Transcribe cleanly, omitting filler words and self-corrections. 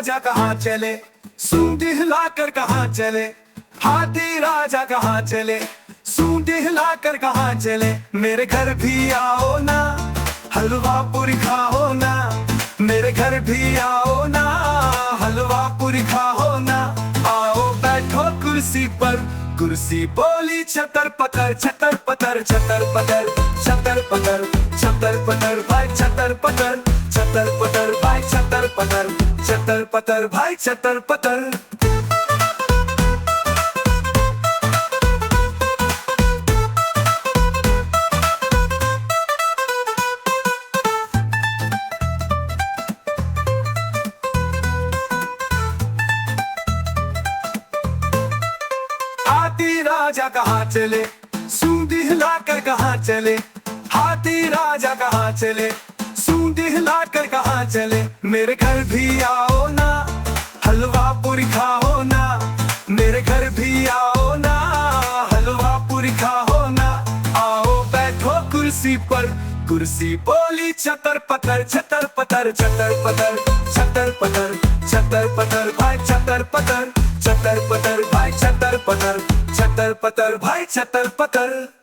राजा कहाँ चले, सूंड हिलाकर कहाँ चले। हाथी राजा कहाँ चले, सूंड हिलाकर कहाँ चले। मेरे घर भी आओ ना, हलवा पूरी खाओ ना। मेरे घर भी आओ ना, हलवा पूरी खाओ ना। आओ बैठो कुर्सी पर, कुर्सी बोली छतर पतर, छतर पतर, छतर पतर, छतर पतर, छतर पतर भाई छतर पतर, छतर पतर भाई छतर पतर, छतर पतर भाई छतर पतर। हाथी राजा कहाँ चले, सूंड हिलाकर कहाँ चले। हाथी राजा कहाँ चले, सूंड हिलाकर कहाँ चले। मेरे घर भी आओ ना, हलवा पूरी खाओ ना। मेरे घर भी आओ ना, हलवा पूरी खाओ ना। आओ बैठो कुर्सी पर, कुर्सी बोली छतर पतर, छतर पतर, छतर पतर, छतर पतर, छतर पतर भाई छतर पतर, छतर पतर भाई छतर पतर, छतर पतर भाई छतर पतर।